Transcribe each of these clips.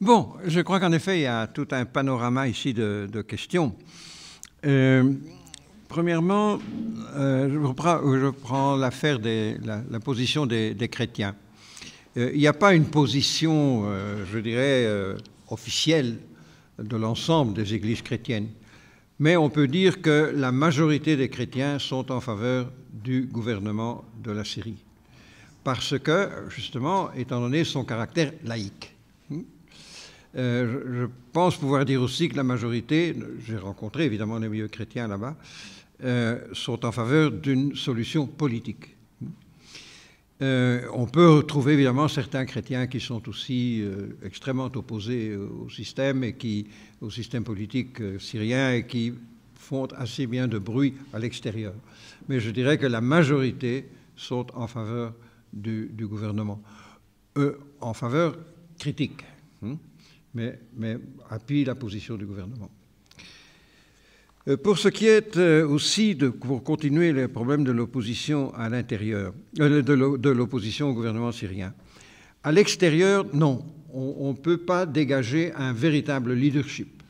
Bon, je crois qu'en effet, il y a tout un panorama ici de questions. Premièrement, je prends l'affaire la position des chrétiens. Il n'y a pas une position, je dirais, officielle de l'ensemble des églises chrétiennes, mais on peut dire que la majorité des chrétiens sont en faveur du gouvernement de la Syrie, parce que, justement, étant donné son caractère laïque. Je pense pouvoir dire aussi que la majorité, j'ai rencontré évidemment les milieux chrétiens là-bas, sont en faveur d'une solution politique. On peut retrouver évidemment certains chrétiens qui sont aussi extrêmement opposés au système au système politique syrien et qui font assez bien de bruit à l'extérieur. Mais je dirais que la majorité sont en faveur du gouvernement. En faveur critique, mais appuient la position du gouvernement. Pour ce qui est aussi, pour continuer le problème de l'opposition à l'intérieur, de l'opposition au gouvernement syrien, à l'extérieur, non, on ne peut pas dégager un véritable leadership.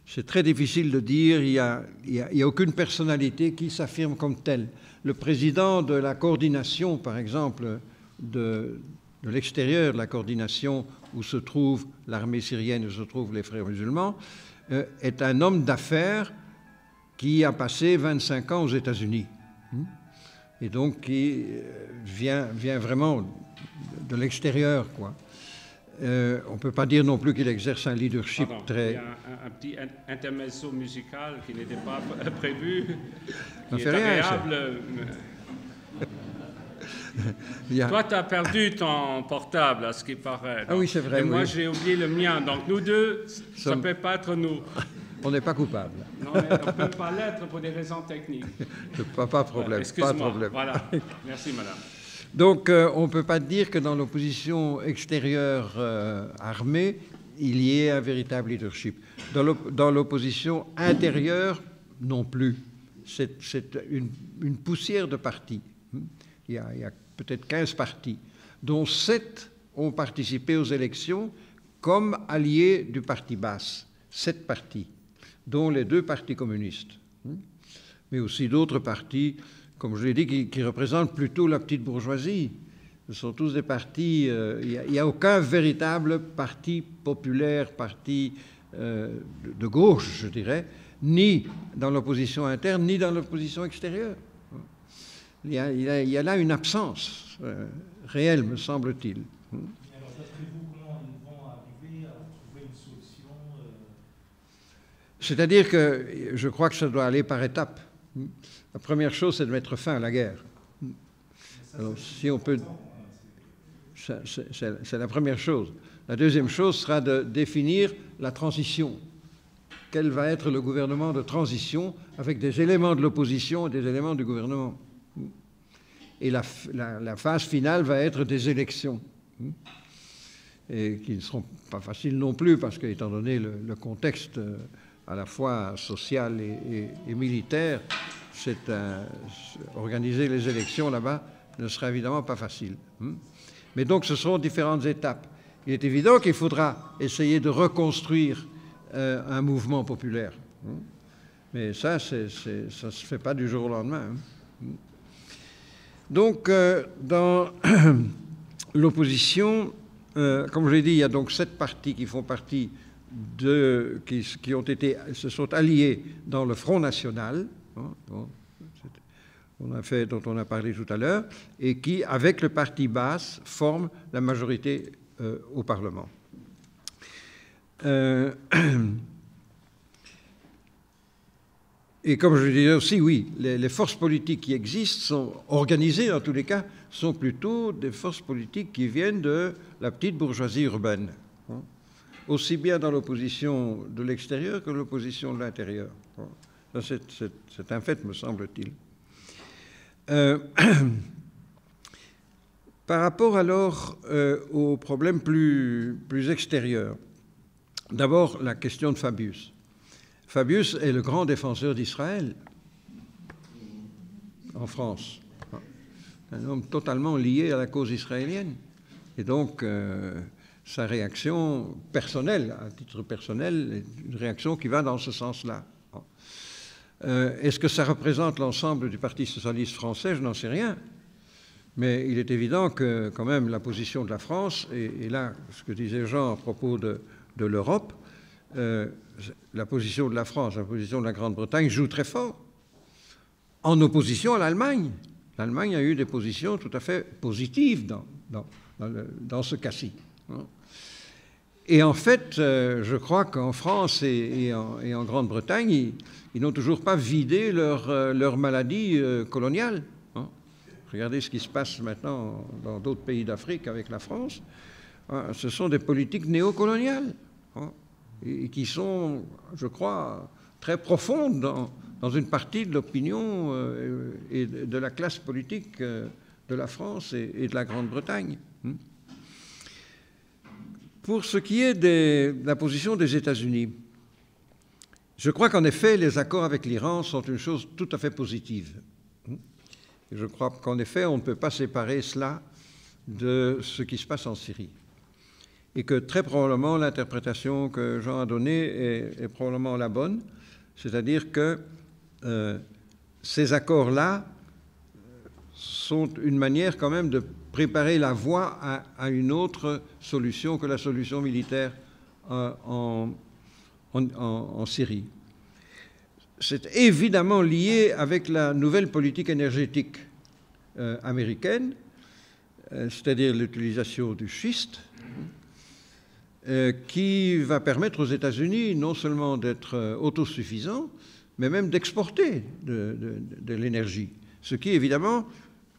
C'est très difficile de dire, il n'y a aucune personnalité qui s'affirme comme telle. Le président de la coordination, par exemple, de l'extérieur, de la coordination où se trouve l'armée syrienne, où se trouvent les frères musulmans, est un homme d'affaires qui a passé 25 ans aux États-Unis et donc qui vient vraiment de l'extérieur, quoi. On ne peut pas dire non plus qu'il exerce un leadership très... Il y a un petit intermezzo musical qui n'était pas prévu, qui est agréable. Toi, tu as perdu ton portable, à ce qui paraît. Donc. Ah oui, c'est vrai. Et moi, j'ai oublié le mien. Donc, nous deux, ça ne peut pas être nous. On n'est pas coupables. Non, mais on ne peut pas l'être pour des raisons techniques. Pas de problème. Excuse-moi. Pas de problème. Voilà. Merci, madame. Donc, on ne peut pas dire que dans l'opposition extérieure armée, il y ait un véritable leadership. Dans l'opposition intérieure, non plus. C'est une poussière de partis. Il y a peut-être 15 partis, dont 7 ont participé aux élections comme alliés du parti Baas. 7 partis, dont les 2 partis communistes. Mais aussi d'autres partis, comme je l'ai dit, qui représentent plutôt la petite bourgeoisie. Ce sont tous des partis... il n'y a aucun véritable parti populaire, parti de gauche, je dirais, ni dans l'opposition interne, ni dans l'opposition extérieure. Il y a là une absence réelle, me semble-t-il. Alors, d'après vous, comment ils vont arriver à trouver une solution C'est-à-dire que je crois que ça doit aller par étapes. La première chose, c'est de mettre fin à la guerre. Alors, si on peut... C'est la première chose. La deuxième chose sera de définir la transition. Quel va être le gouvernement de transition avec des éléments de l'opposition et des éléments du gouvernement. Et la phase finale va être des élections, et qui ne seront pas faciles non plus, parce qu'étant donné le contexte à la fois social et militaire, organiser les élections là-bas ne sera évidemment pas facile. Mais donc ce seront différentes étapes. Il est évident qu'il faudra essayer de reconstruire un mouvement populaire. Mais ça ne se fait pas du jour au lendemain. Donc, dans l'opposition, comme je l'ai dit, il y a donc 7 partis qui font partie qui se sont alliés dans le Front National, dont on a parlé tout à l'heure, et qui, avec le parti Baas, forment la majorité au Parlement. Et comme je le disais aussi, oui, les forces politiques qui existent sont organisées, en tous les cas, sont plutôt des forces politiques qui viennent de la petite bourgeoisie urbaine, aussi bien dans l'opposition de l'extérieur que l'opposition de l'intérieur. Ça, c'est un fait, me semble-t-il. Par rapport alors aux problèmes plus extérieurs, d'abord la question de Fabius. Fabius est le grand défenseur d'Israël en France. Un homme totalement lié à la cause israélienne. Et donc, sa réaction personnelle, à titre personnel, une réaction qui va dans ce sens-là. Est-ce que ça représente l'ensemble du Parti socialiste français? Je n'en sais rien. Mais il est évident que, quand même, la position de la France, et là, ce que disait Jean à propos de l'Europe, la position de la France, la position de la Grande-Bretagne joue très fort, en opposition à l'Allemagne. L'Allemagne a eu des positions tout à fait positives dans ce cas-ci. Et en fait, je crois qu'en France et en Grande-Bretagne, ils n'ont toujours pas vidé leur maladie coloniale. Regardez ce qui se passe maintenant dans d'autres pays d'Afrique avec la France. Ce sont des politiques néocoloniales et qui sont, je crois, très profondes dans une partie de l'opinion et de la classe politique de la France et de la Grande-Bretagne. Pour ce qui est de la position des États-Unis, je crois qu'en effet, les accords avec l'Iran sont une chose tout à fait positive. Je crois qu'en effet, on ne peut pas séparer cela de ce qui se passe en Syrie. Et que très probablement, l'interprétation que Jean a donnée est probablement la bonne, c'est-à-dire que ces accords-là sont une manière quand même de préparer la voie à une autre solution que la solution militaire en Syrie. C'est évidemment lié avec la nouvelle politique énergétique américaine, c'est-à-dire l'utilisation du schiste, qui va permettre aux États-Unis non seulement d'être autosuffisants, mais même d'exporter de l'énergie, ce qui évidemment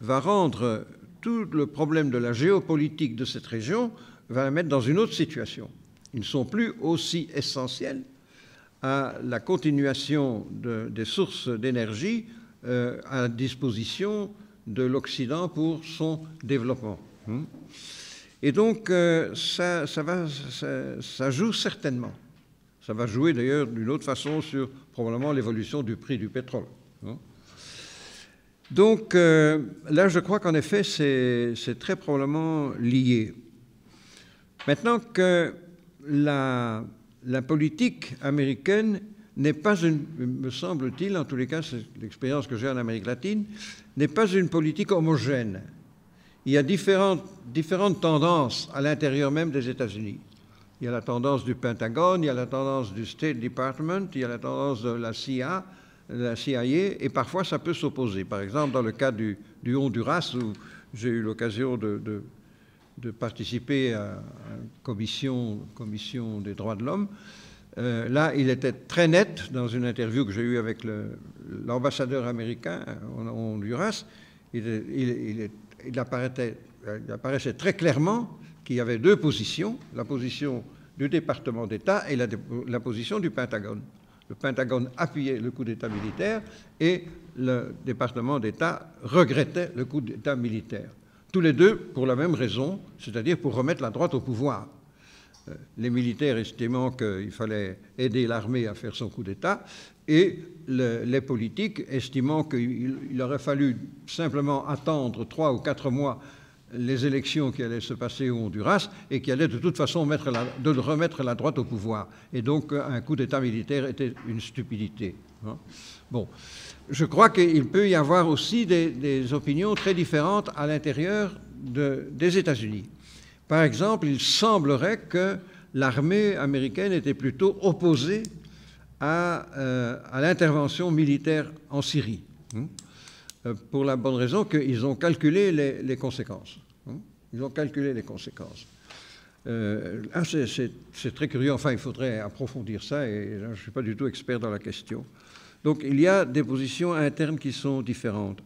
va rendre tout le problème de la géopolitique de cette région, va la mettre dans une autre situation. Ils ne sont plus aussi essentiels à la continuation des sources d'énergie à la disposition de l'Occident pour son développement. Et donc, ça joue certainement. Ça va jouer d'ailleurs d'une autre façon sur probablement l'évolution du prix du pétrole. Donc, là, je crois qu'en effet, c'est très probablement lié. Maintenant que la politique américaine n'est pas me semble-t-il, en tous les cas, c'est l'expérience que j'ai en Amérique latine, n'est pas une politique homogène. Il y a différentes tendances à l'intérieur même des États-Unis. Il y a la tendance du Pentagone, il y a la tendance du State Department, il y a la tendance de la CIA, et parfois ça peut s'opposer. Par exemple, dans le cas du Honduras, où j'ai eu l'occasion de participer à une commission des droits de l'homme. Là, il était très net dans une interview que j'ai eue avec l'ambassadeur américain en Honduras. Il apparaissait très clairement qu'il y avait deux positions, la position du département d'État et la position du Pentagone. Le Pentagone appuyait le coup d'État militaire et le département d'État regrettait le coup d'État militaire. Tous les deux pour la même raison, c'est-à-dire pour remettre la droite au pouvoir. Les militaires estimant qu'il fallait aider l'armée à faire son coup d'État et les politiques estimant qu'il aurait fallu simplement attendre 3 ou 4 mois les élections qui allaient se passer au Honduras et qui allaient de toute façon remettre la droite au pouvoir. Et donc un coup d'État militaire était une stupidité. Bon, je crois qu'il peut y avoir aussi des opinions très différentes à l'intérieur des États-Unis. Par exemple, il semblerait que l'armée américaine était plutôt opposée à l'intervention militaire en Syrie, pour la bonne raison qu'ils ont calculé les conséquences. Ils ont calculé les conséquences. C'est très curieux, enfin il faudrait approfondir ça, et là, je ne suis pas du tout expert dans la question. Donc il y a des positions internes qui sont différentes.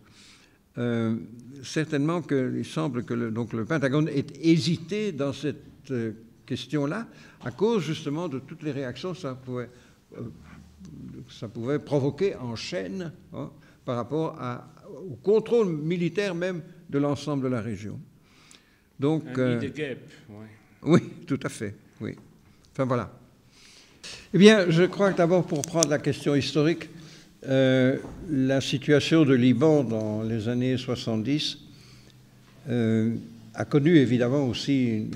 Certainement qu'il semble que le Pentagone ait hésité dans cette question-là à cause justement de toutes les réactions que ça pouvait provoquer en chaîne par rapport au contrôle militaire même de l'ensemble de la région. Donc, un nid de guêpe, oui. Oui, tout à fait, oui. Enfin voilà. Eh bien, je crois que d'abord pour prendre la question historique, la situation de Liban dans les années 70 a connu évidemment aussi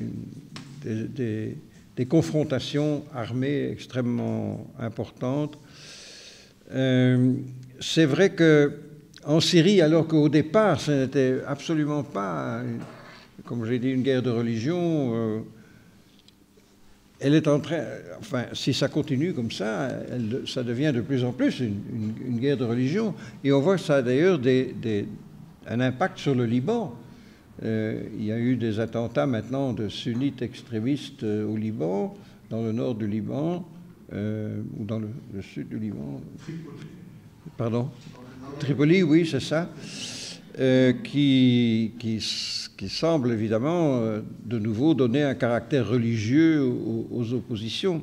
des confrontations armées extrêmement importantes. C'est vrai qu'en Syrie, alors qu'au départ, ce n'était absolument pas, comme j'ai dit, une guerre de religion, elle est en train, enfin, si ça continue comme ça, ça devient de plus en plus une guerre de religion. Et on voit que ça a d'ailleurs un impact sur le Liban. Il y a eu des attentats maintenant de sunnites extrémistes au Liban, dans le nord du Liban, ou dans le sud du Liban. Pardon? Tripoli, oui, c'est ça. Qui semble évidemment de nouveau donner un caractère religieux aux oppositions.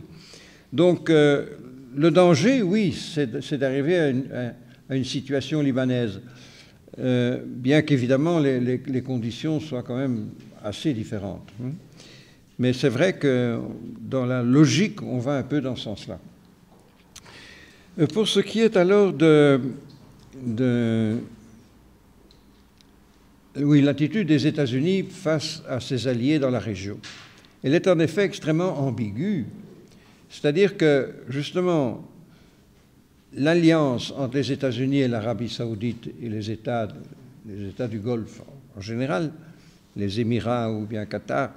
Donc le danger, oui, c'est d'arriver à une situation libanaise, bien qu'évidemment les conditions soient quand même assez différentes. Mais c'est vrai que dans la logique, on va un peu dans ce sens-là. Pour ce qui est alors oui, l'attitude des États-Unis face à ses alliés dans la région, elle est en effet extrêmement ambiguë. C'est-à-dire que, justement, l'alliance entre les États-Unis et l'Arabie saoudite et les États du Golfe en général, les Émirats ou bien Qatar,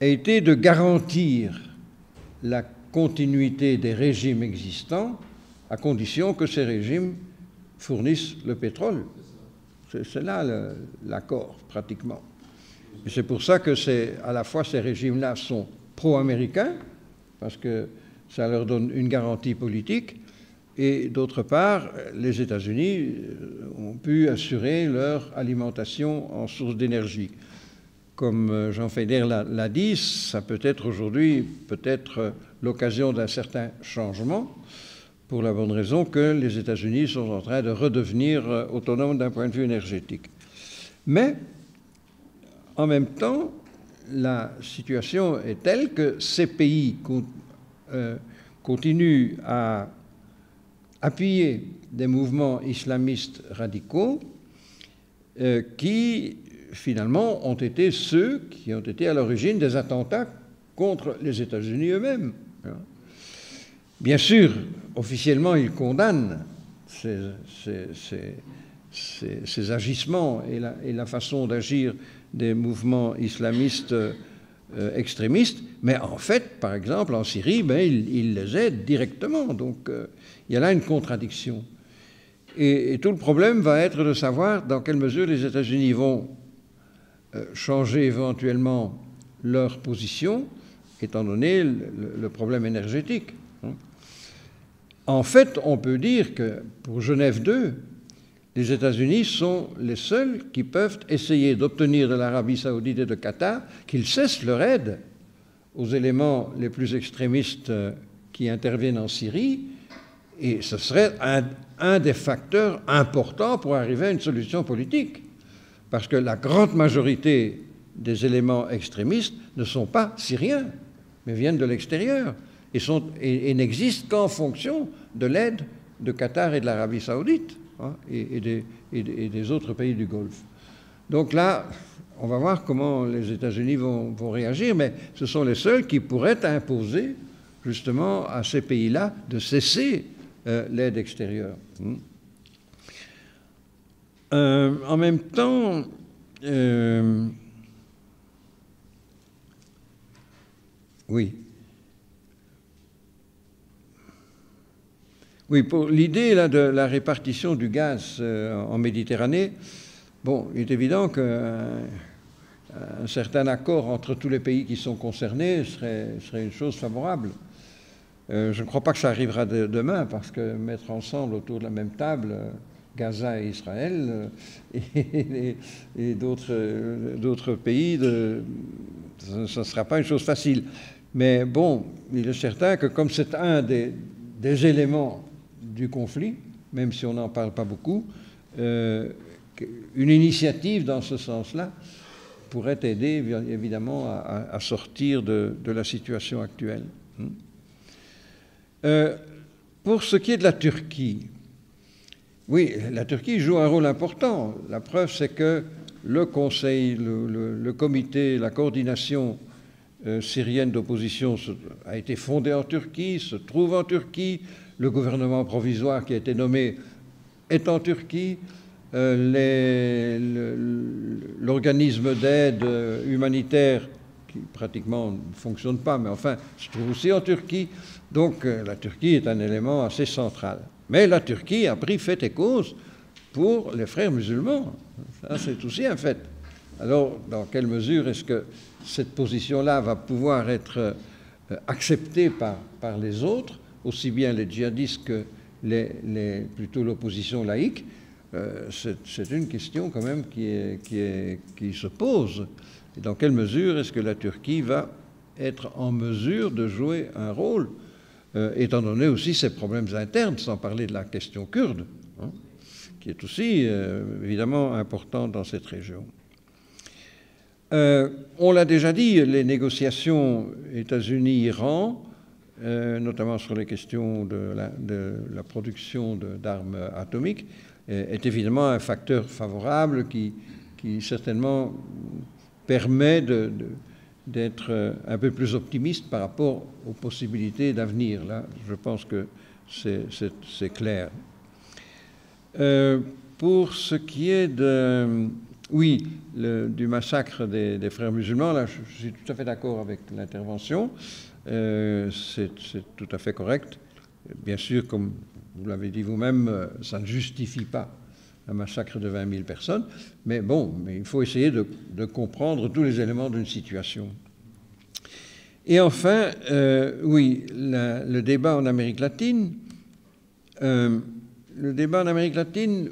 a été de garantir la continuité des régimes existants à condition que ces régimes fournissent le pétrole. C'est là l'accord, pratiquement. Et c'est pour ça que à la fois ces régimes-là sont pro-américains, parce que ça leur donne une garantie politique, et d'autre part, les États-Unis ont pu assurer leur alimentation en source d'énergie. Comme Jean Feder l'a dit, ça peut être aujourd'hui l'occasion d'un certain changement, pour la bonne raison que les États-Unis sont en train de redevenir autonomes d'un point de vue énergétique. Mais, en même temps, la situation est telle que ces pays continuent à appuyer des mouvements islamistes radicaux qui, finalement, ont été ceux qui ont été à l'origine des attentats contre les États-Unis eux-mêmes. Bien sûr, officiellement, ils condamnent ces agissements et la façon d'agir des mouvements islamistes extrémistes, mais en fait, par exemple, en Syrie, ils les aident directement. Donc, il y a là une contradiction. Et tout le problème va être de savoir dans quelle mesure les États-Unis vont changer éventuellement leur position, étant donné le problème énergétique. En fait, on peut dire que pour Genève II, les États-Unis sont les seuls qui peuvent essayer d'obtenir de l'Arabie saoudite et de Qatar qu'ils cessent leur aide aux éléments les plus extrémistes qui interviennent en Syrie, et ce serait un des facteurs importants pour arriver à une solution politique, parce que la grande majorité des éléments extrémistes ne sont pas syriens, mais viennent de l'extérieur. Et n'existent qu'en fonction de l'aide de Qatar et de l'Arabie saoudite et des autres pays du Golfe. Donc là, on va voir comment les États-Unis vont réagir, mais ce sont les seuls qui pourraient imposer justement à ces pays-là de cesser l'aide extérieure. En même temps, oui. Oui, pour l'idée là de la répartition du gaz en Méditerranée, bon, il est évident qu'un certain accord entre tous les pays qui sont concernés serait une chose favorable. Je ne crois pas que ça arrivera demain, parce que mettre ensemble autour de la même table Gaza et Israël et d'autres pays, ce ne sera pas une chose facile. Mais bon, il est certain que comme c'est un des éléments du conflit, même si on n'en parle pas beaucoup, une initiative dans ce sens-là pourrait aider évidemment à sortir de la situation actuelle. Pour ce qui est de la Turquie, oui, la Turquie joue un rôle important. La preuve, c'est que le Conseil, le comité, la coordination syrienne d'opposition a été fondée en Turquie, se trouve en Turquie. Le gouvernement provisoire qui a été nommé est en Turquie. L'organisme d'aide humanitaire, qui pratiquement ne fonctionne pas, mais enfin, se trouve aussi en Turquie. Donc la Turquie est un élément assez central. Mais la Turquie a pris fait et cause pour les frères musulmans. Ça, c'est aussi un fait. Alors, dans quelle mesure est-ce que cette position-là va pouvoir être acceptée par les autres, aussi bien les djihadistes que plutôt l'opposition laïque? C'est une question quand même qui se pose. Et dans quelle mesure est-ce que la Turquie va être en mesure de jouer un rôle, étant donné aussi ses problèmes internes, sans parler de la question kurde, hein, qui est aussi évidemment importante dans cette région. On l'a déjà dit, les négociations États-Unis-Iran, notamment sur les questions de la production d'armes atomiques, est évidemment un facteur favorable qui certainement permet d'être un peu plus optimiste par rapport aux possibilités d'avenir. Là, je pense que c'est clair. Pour ce qui est du massacre des frères musulmans, là, je suis tout à fait d'accord avec l'intervention. C'est tout à fait correct. Bien sûr, comme vous l'avez dit vous-même, ça ne justifie pas un massacre de 20 000 personnes, mais bon, il faut essayer de comprendre tous les éléments d'une situation. Et enfin, le débat en Amérique latine,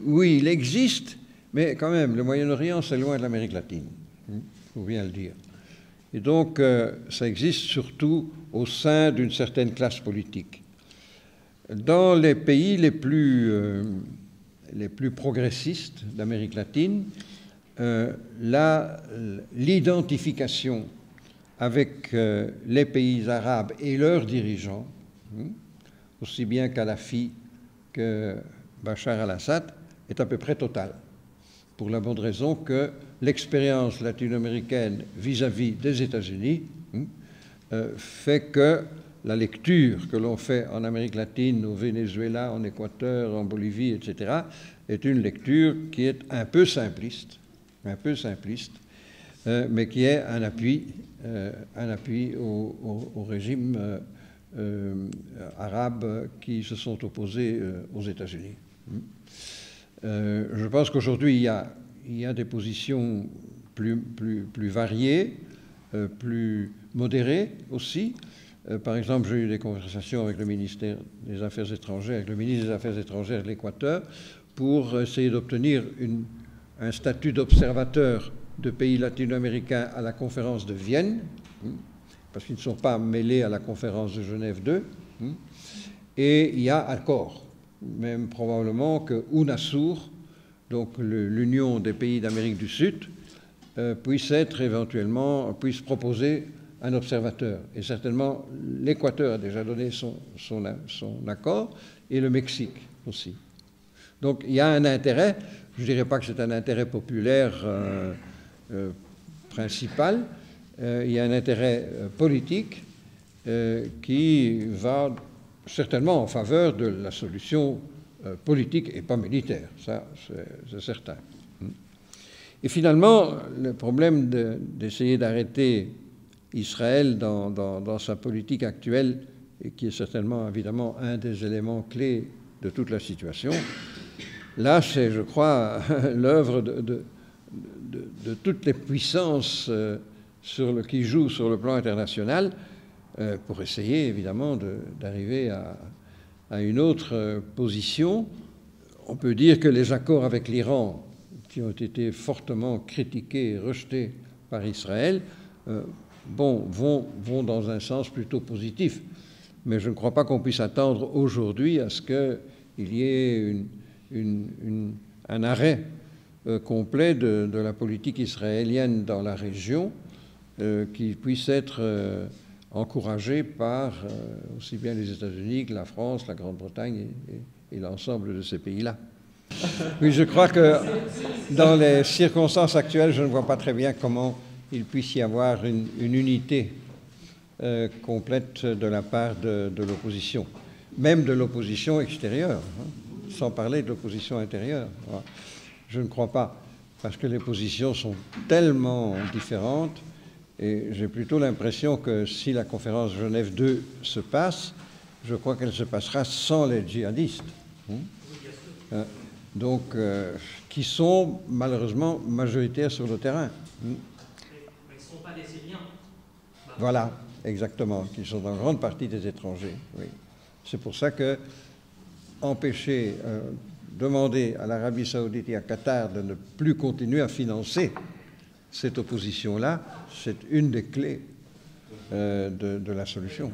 oui, il existe, mais quand même, le Moyen-Orient, c'est loin de l'Amérique latine, il faut bien le dire. Et donc, ça existe surtout au sein d'une certaine classe politique. Dans les pays les plus progressistes d'Amérique latine, l'identification avec les pays arabes et leurs dirigeants, aussi bien Kadhafi que Bachar al-Assad, est à peu près totale, pour la bonne raison que l'expérience latino-américaine vis-à-vis des États-Unis fait que la lecture que l'on fait en Amérique latine, au Venezuela, en Équateur, en Bolivie, etc., est une lecture qui est un peu simpliste, mais qui est un appui au régime arabe qui se sont opposés aux États-Unis. Je pense qu'aujourd'hui, il y a des positions plus variées, plus modérées aussi. Par exemple, j'ai eu des conversations avec le ministère des Affaires étrangères, avec le ministre des Affaires étrangères de l'Équateur, pour essayer d'obtenir un statut d'observateur de pays latino-américains à la conférence de Vienne, parce qu'ils ne sont pas mêlés à la conférence de Genève II. Et il y a accord, même probablement que UNASUR, donc l'Union des pays d'Amérique du Sud, puisse proposer un observateur. Et certainement, l'Équateur a déjà donné son accord, et le Mexique aussi. Donc il y a un intérêt, je ne dirais pas que c'est un intérêt populaire principal, il y a un intérêt politique qui va certainement en faveur de la solution politique et pas militaire, ça c'est certain. Et finalement, le problème d'essayer d'arrêter Israël dans sa politique actuelle, et qui est certainement évidemment un des éléments clés de toute la situation, là c'est, je crois, l'œuvre de toutes les puissances qui jouent sur le plan international pour essayer évidemment d'arriver à une autre position. On peut dire que les accords avec l'Iran, qui ont été fortement critiqués et rejetés par Israël, vont dans un sens plutôt positif. Mais je ne crois pas qu'on puisse attendre aujourd'hui à ce qu'il y ait un arrêt complet de la politique israélienne dans la région qui puisse être encouragé par aussi bien les États-Unis que la France, la Grande-Bretagne et l'ensemble de ces pays-là. Oui, je crois que dans les circonstances actuelles, je ne vois pas très bien comment il puisse y avoir une unité complète de la part de l'opposition, même de l'opposition extérieure, sans parler de l'opposition intérieure. Je ne crois pas, parce que les positions sont tellement différentes, et j'ai plutôt l'impression que si la conférence Genève 2 se passe, je crois qu'elle se passera sans les djihadistes. Donc, qui sont malheureusement majoritaires sur le terrain. Mais ils ne sont pas des Syriens. Voilà, exactement, qui sont en grande partie des étrangers. Oui. C'est pour ça que empêcher, demander à l'Arabie Saoudite et à Qatar de ne plus continuer à financer cette opposition-là, c'est une des clés de la solution.